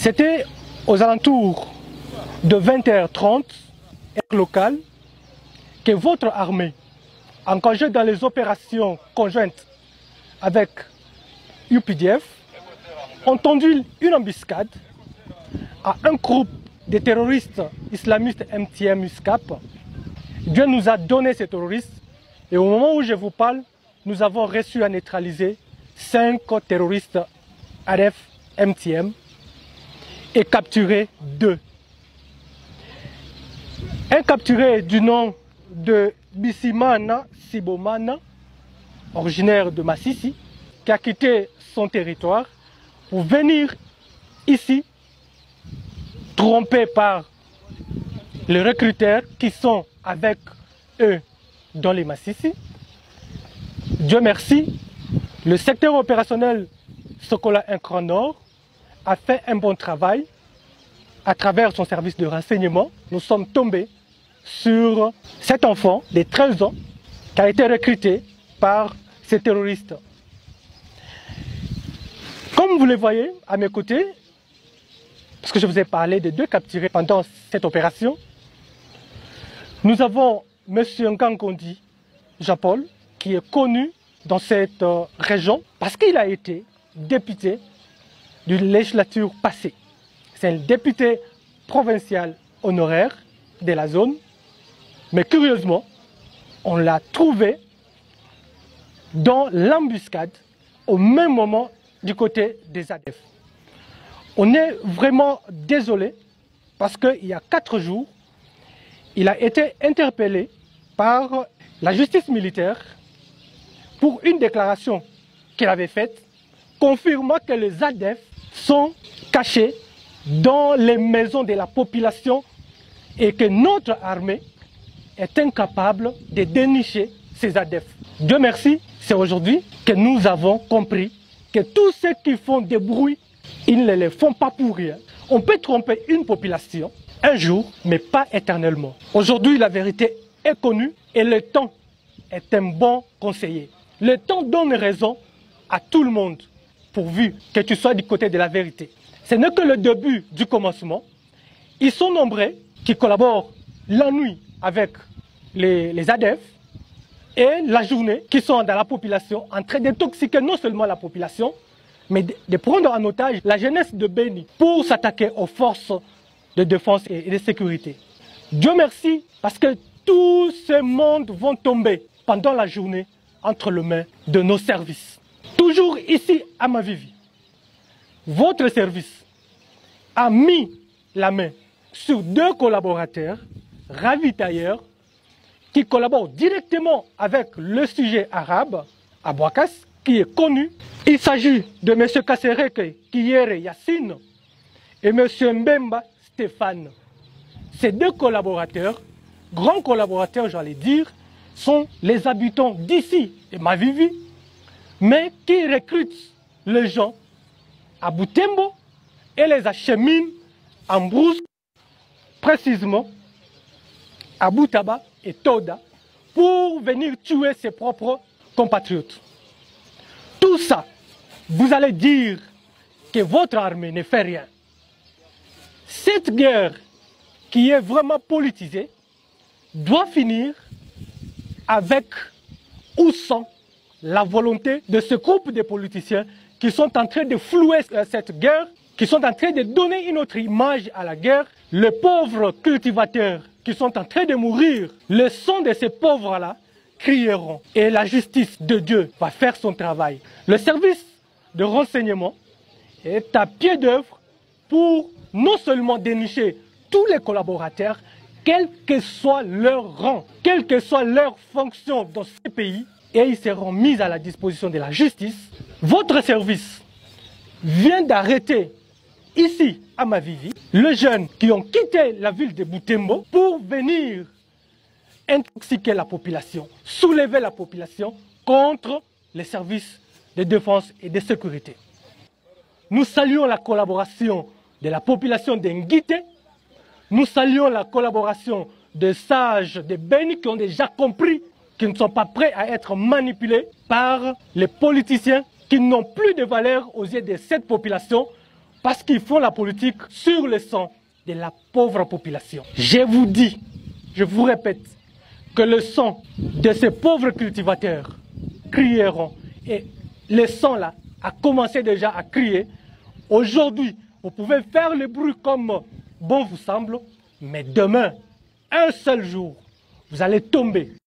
C'était aux alentours de 20h30, heure locale, que votre armée, engagée dans les opérations conjointes avec UPDF, ont tendu une embuscade à un groupe de terroristes islamistes MTM USCAP. Dieu nous a donné ces terroristes et au moment où je vous parle, nous avons réussi à neutraliser 5 terroristes RF MTM et capturé 2. Un capturé du nom de Bissimana Sibomana, originaire de Massissi, qui a quitté son territoire pour venir ici, trompé par les recruteurs qui sont avec eux dans les Massissi. Dieu merci, le secteur opérationnel Sokola Grand Nord a fait un bon travail. À travers son service de renseignement, nous sommes tombés sur cet enfant de 13 ans qui a été recruté par ces terroristes. Comme vous le voyez à mes côtés, parce que je vous ai parlé de 2 capturés pendant cette opération, nous avons M. Ngangondi Jean-Paul, qui est connu dans cette région parce qu'il a été député d'une législature passée. C'est un député provincial honoraire de la zone, mais curieusement, on l'a trouvé dans l'embuscade au même moment du côté des ADF. On est vraiment désolé parce qu'il y a 4 jours, il a été interpellé par la justice militaire pour une déclaration qu'il avait faite confirmant que les ADF sont cachés dans les maisons de la population et que notre armée est incapable de dénicher ces ADF. Dieu merci, c'est aujourd'hui que nous avons compris que tous ceux qui font des bruits, ils ne les font pas pour rien. On peut tromper une population un jour, mais pas éternellement. Aujourd'hui, la vérité est connue et le temps est un bon conseiller. Le temps donne raison à tout le monde, pourvu que tu sois du côté de la vérité. Ce n'est que le début du commencement. Ils sont nombreux qui collaborent la nuit avec les ADF et la journée qui sont dans la population en train d'intoxiquer non seulement la population, mais de prendre en otage la jeunesse de Béni pour s'attaquer aux forces de défense et de sécurité. Dieu merci parce que tout ce monde vont tomber pendant la journée entre les mains de nos services. Toujours ici à Mavivi, votre service a mis la main sur 2 collaborateurs ravitailleurs qui collaborent directement avec le sujet arabe, Abouakas, qui est connu. Il s'agit de M. Kassereke Kiyere Yassine et M. Mbemba Stéphane. Ces 2 collaborateurs, grands collaborateurs j'allais dire, sont les habitants d'ici et Mavivi, mais qui recrutent les gens à Boutembo et les acheminent en brousse, précisément à Boutaba et Toda, pour venir tuer ses propres compatriotes. Tout ça, vous allez dire que votre armée ne fait rien. Cette guerre qui est vraiment politisée doit finir avec ou sans la volonté de ce groupe de politiciens qui sont en train de flouer cette guerre, qui sont en train de donner une autre image à la guerre. Les pauvres cultivateurs qui sont en train de mourir, le sang de ces pauvres-là crieront et la justice de Dieu va faire son travail. Le service de renseignement est à pied d'œuvre pour non seulement dénicher tous les collaborateurs, quel que soit leur rang, quelle que soit leur fonction dans ces pays, et ils seront mis à la disposition de la justice. Votre service vient d'arrêter ici à Mavivi les jeunes qui ont quitté la ville de Boutembo pour venir intoxiquer la population, soulever la population contre les services de défense et de sécurité. Nous saluons la collaboration de la population d'Enguité. Nous saluons la collaboration des sages de Béni qui ont déjà compris qu'ils ne sont pas prêts à être manipulés par les politiciens qui n'ont plus de valeur aux yeux de cette population parce qu'ils font la politique sur le sang de la pauvre population. Je vous dis, je vous répète, que le sang de ces pauvres cultivateurs crieront. Et le sang là a commencé déjà à crier. Aujourd'hui, vous pouvez faire le bruit comme bon vous semble, mais demain, un seul jour, vous allez tomber.